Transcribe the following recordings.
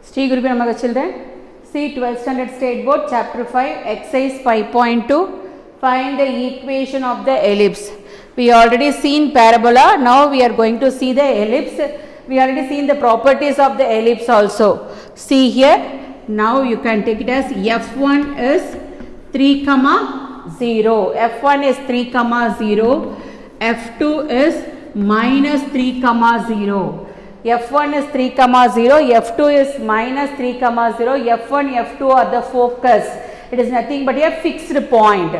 Sri Guru Namaga children. See 12th standard state board chapter 5 exercise 5.2. Find the equation of the ellipse. We already seen parabola. Now we are going to see the ellipse. We already seen the properties of the ellipse also. See here. Now you can take it as F1 is 3, 0. F1 is 3, 0. F2 is minus 3, 0. F1 is 3, 0, F2 is minus 3, 0, F1, F2 are the focus. It is nothing but a fixed point.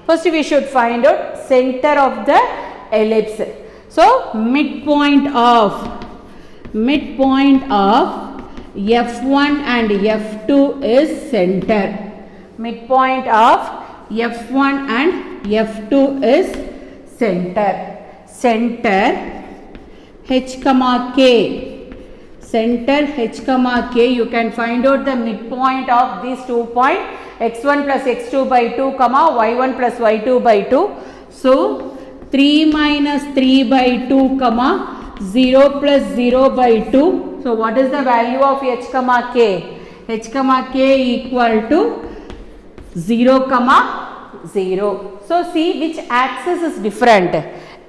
First we should find out center of the ellipse. So midpoint of F1 and F2 is center. Midpoint of F1 and F2 is center. Center H comma K, center H comma K, you can find out the midpoint of these 2 points, x1 plus x2 by 2, y1 plus y2 by 2. So 3 minus 3 by 2, 0 plus 0 by 2. So what is the value of H comma K? H comma K equal to 0, 0. So see which axis is different.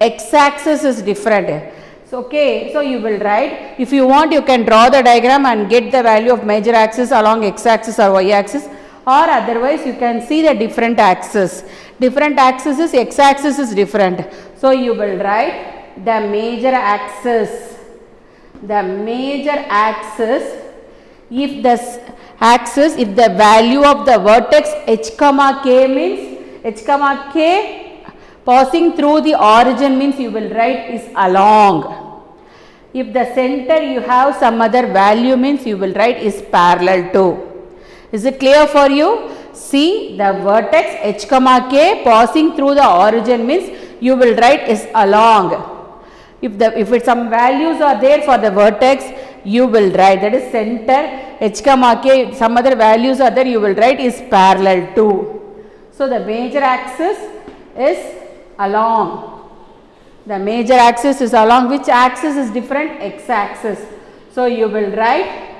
X axis is different. So, okay, so you will write, if you want you can draw the diagram and get the value of major axis along x axis or y axis, or otherwise you can see the different axis. Different axis is x axis is different. So you will write the major axis. The major axis, if the value of the vertex h comma k means h comma k passing through the origin means you will write is along. If the center you have some other value means you will write is parallel to. Is it clear for you? See the vertex h comma k passing through the origin means you will write is along. If some values are there for the vertex, you will write that is center h comma k, some other values are there, you will write is parallel to. So the major axis is along. The major axis is along. Which axis is different? X axis. So you will write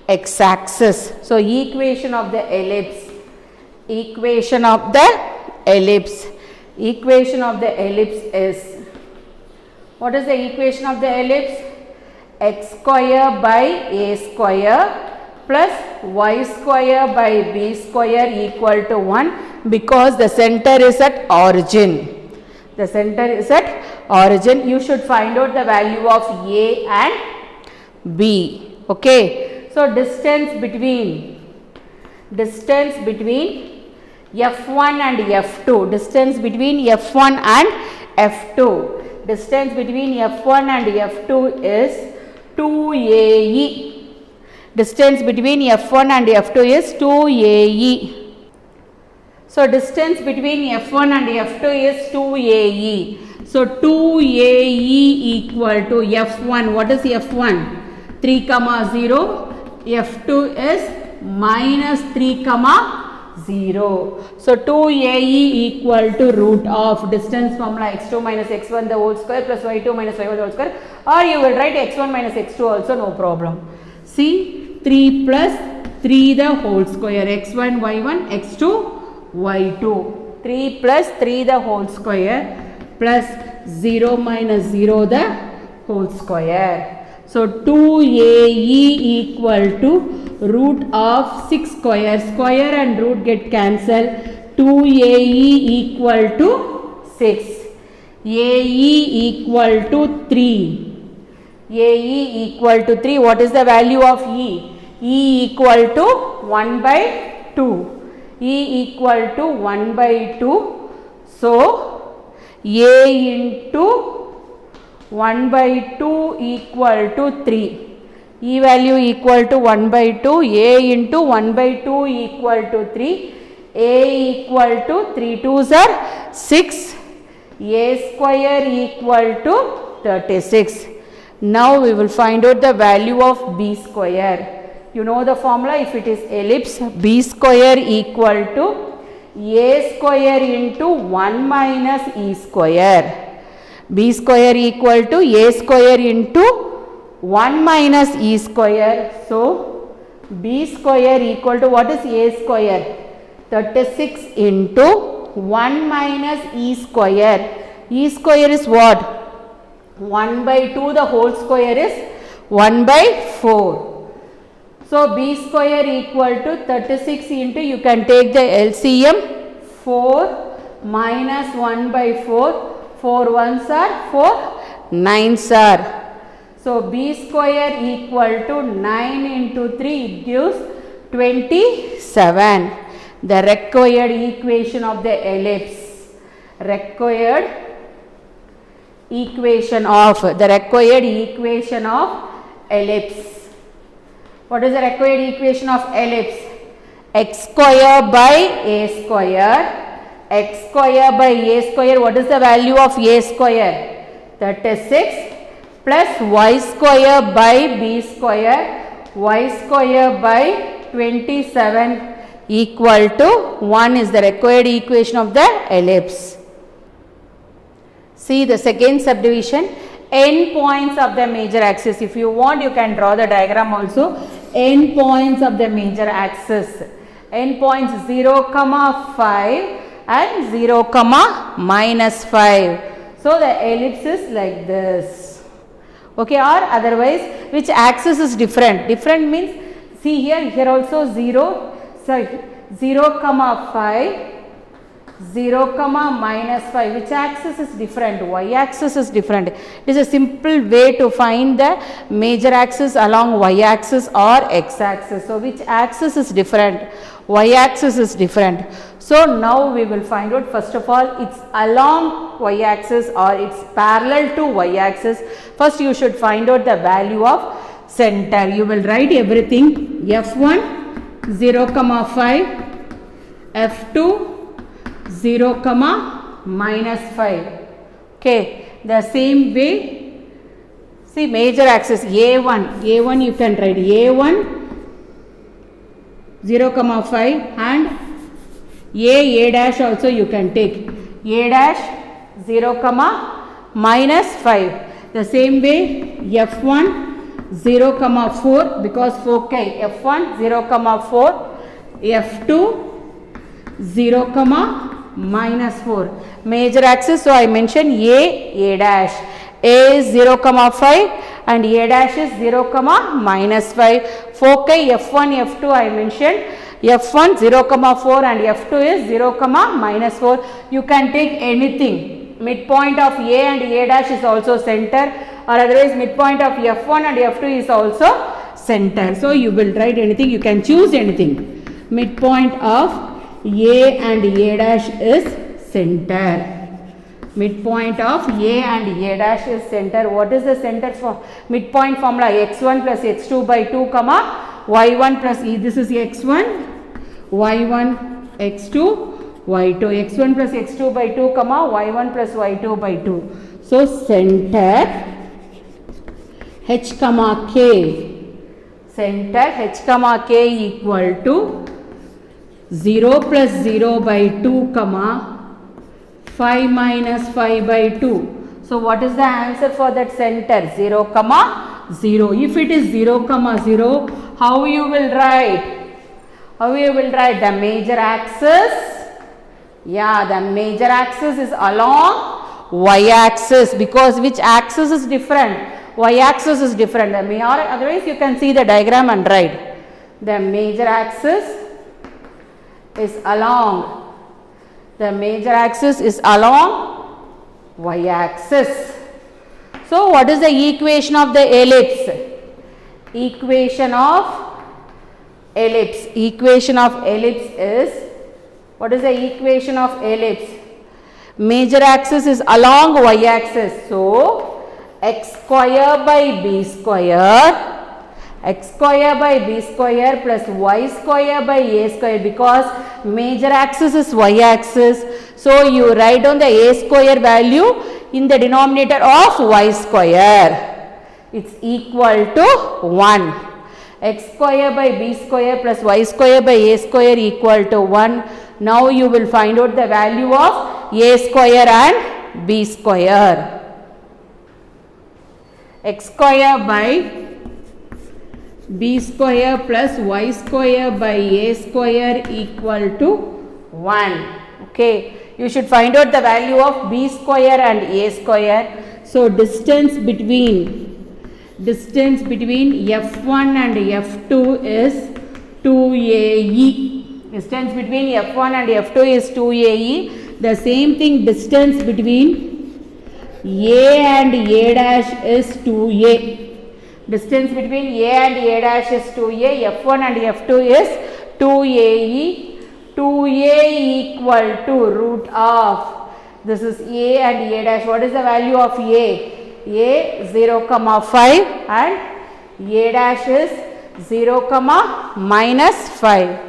x axis. So equation of the ellipse. Equation of the ellipse. Equation of the ellipse is, what is the equation of the ellipse? X square by a square plus y square by b square equal to 1, because the center is at origin. The center is at origin. You should find out the value of A and B. Okay. So distance between F1 and F2. Distance between F1 and F2. Distance between F1 and F2 is 2AE. Distance between F1 and F2 is 2AE. So distance between F1 and F2 is 2AE. So 2AE equal to F1. What is F1? 3, 0. F2 is minus 3, 0. So 2AE equal to root of distance formula x2 minus x1 the whole square plus y2 minus y1 the whole square, or you will write x1 minus x2 also, no problem. See 3 plus 3 the whole square, x1 y1 x2 y2, 3 plus 3 the whole square plus 0 minus 0 the whole square. So 2AE equal to root of 6 square. Square and root get cancelled. 2AE equal to 6. AE equal to 3. AE equal to 3. What is the value of E? E equal to 1 by 2. E equal to 1 by 2. So A into 1 by 2 equal to 3. E value equal to 1 by 2. A into 1 by 2 equal to 3. A equal to 3 2s are 6. A square equal to 36. Now we will find out the value of B square. You know the formula, if it is ellipse, B square equal to A square into 1 minus E square. B square equal to A square into 1 minus E square. So b square equal to what is a square? 36 into 1 minus e square. E square is what? 1 by 2, the whole square is 1 by 4. So b square equal to 36 into, you can take the LCM, 4 minus 1 by 4. 4 ones are 4 9s are. So b square equal to 9 into 3, it gives 27. The required equation of the ellipse. Required equation of ellipse. What is the required equation of ellipse? X square by a square. X square by a square. What is the value of a square? 36 plus y square by b square. Y square by 27 equal to 1 is the required equation of the ellipse. See the second subdivision. End points of the major axis. If you want, you can draw the diagram also. End points of the major axis. End points 0, 5 and 0, -5. So the ellipse is like this. Okay, or otherwise, which axis is different? Different means, see here also 0. So 0, 5. 0, -5. Which axis is different? Y axis is different. It is a simple way to find the major axis along y axis or x axis. So which axis is different? Y axis is different. So now we will find out, first of all, it's along y axis or it's parallel to y axis. First you should find out the value of center. You will write everything. F1 0, 5. F2 0, -5. Okay, the same way, see major axis A1 you can write A1 0, 5 and A dash also you can take A dash 0, -5. The same way F1 0, 4 because foci F1 0, 4, F2 0, -4. Major axis, so I mentioned A dash. A is 0, 5 and A dash is 0, -5. Foci F1, F2 I mentioned. F1 0, 4 and F2 is 0, -4. You can take anything. Midpoint of A and A dash is also center, or otherwise midpoint of F1 and F2 is also center. So you will write anything, you can choose anything. Midpoint of A and A dash is center. Midpoint of A and A dash is center. What is the center for midpoint formula? X1 plus X2 by 2, Y1 plus E. This is X1, Y1, X2, Y2. X1 plus X2 by 2, Y1 plus Y2 by 2. So center H, K. Center H, K equal to 0 plus 0 by 2, 5 minus 5 by 2. So what is the answer for that center? 0, 0. If it is 0, 0, how you will write? How you will write? The major axis? Yeah, the major axis is along y axis, because which axis is different? Y axis is different. Otherwise you can see the diagram and write. The major axis is along. The major axis is along y axis. So what is the equation of the ellipse? Equation of ellipse. Equation of ellipse is, what is the equation of ellipse? Major axis is along y axis. So x square by b square, x square by b square plus y square by a square, because major axis is y axis. So you write down the a square value in the denominator of y square. It's equal to 1. X square by b square plus y square by a square equal to 1. Now you will find out the value of a square and b square. X square by b square plus y square by a square equal to 1. Okay, you should find out the value of b square and a square. So distance between f1 and f2 is 2ae. Distance between f1 and f2 is 2ae. The same thing, distance between a and a dash is 2a. Distance between a and a dash is 2a. f1 and f2 is 2ae. 2a equal to root of, this is a and a dash. What is the value of a? A 0, 5 and a dash is 0, minus 5.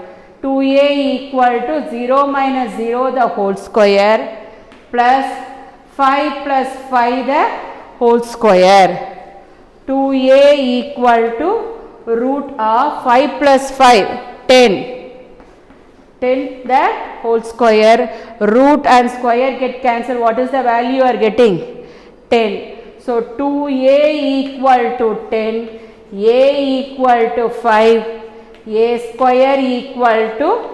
2a equal to 0 minus 0 the whole square plus 5 plus 5 the whole square. 2a equal to root of 5 plus 5, 10. 10 the whole square. Root and square get cancelled. What is the value you are getting? 10. So 2a equal to 10, a equal to 5, a square equal to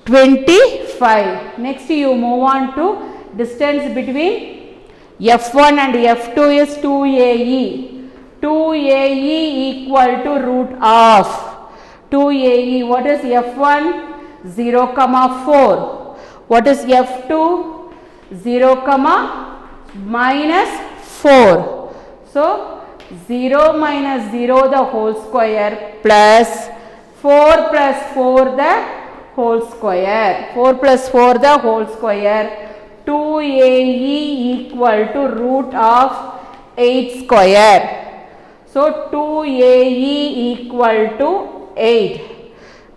25. Next you move on to distance between f1 and f2 is 2ae. 2ae equal to root of 2ae. What is f1? 0, 4. What is f2? 0, minus 4. So 0 minus 0 the whole square plus 4 plus 4 the whole square. 4 plus 4 the whole square. 2ae equal to root of 8 square. So 2ae equal to 8.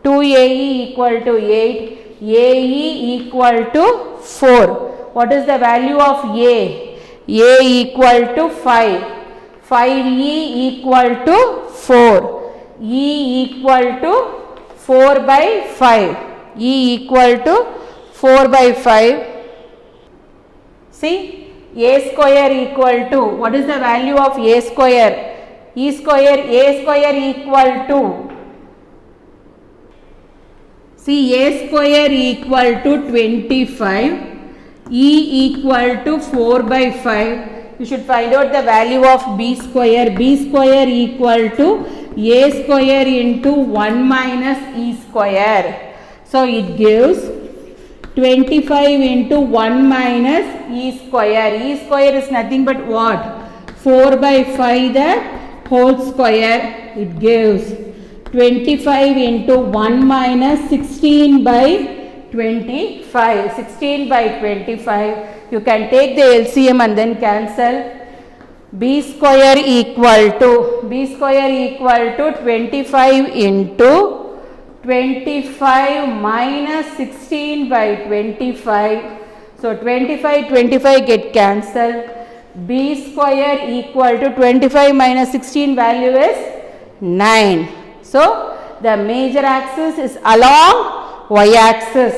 2ae equal to 8. ae equal to 4. What is the value of a? A equal to 5. 5e equal to 4. E equal to 4 by 5. E equal to 4 by 5. See, a square equal to, what is the value of a square? E square, a square equal to, see, a square equal to 25. E equal to 4 by 5. You should find out the value of b square. B square equal to a square into 1 minus e square. So it gives 25 into 1 minus e square. E square is nothing but what? 4 by 5 the whole square. It gives 25 into 1 minus 16 by 25. 16 by 25. You can take the LCM and then cancel. B square equal to 25 into 25 minus 16 by 25. So 25 get cancelled. B square equal to 25 minus 16 value is 9. So the major axis is along y axis.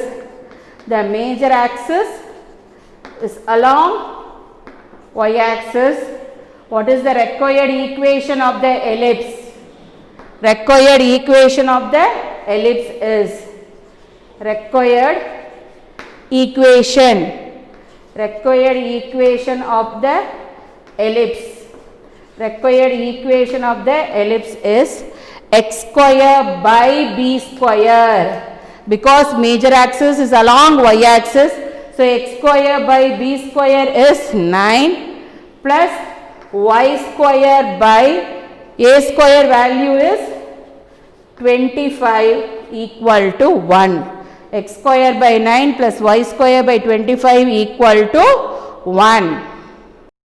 The major axis is along y axis. What is the required equation of the ellipse? Required equation of the ellipse is required equation of the ellipse. Required equation of the ellipse is x square by b square. Because major axis is along y axis, so x square by b square is 9 plus y square by a square value is 25 equal to 1. X square by 9 plus y square by 25 equal to 1.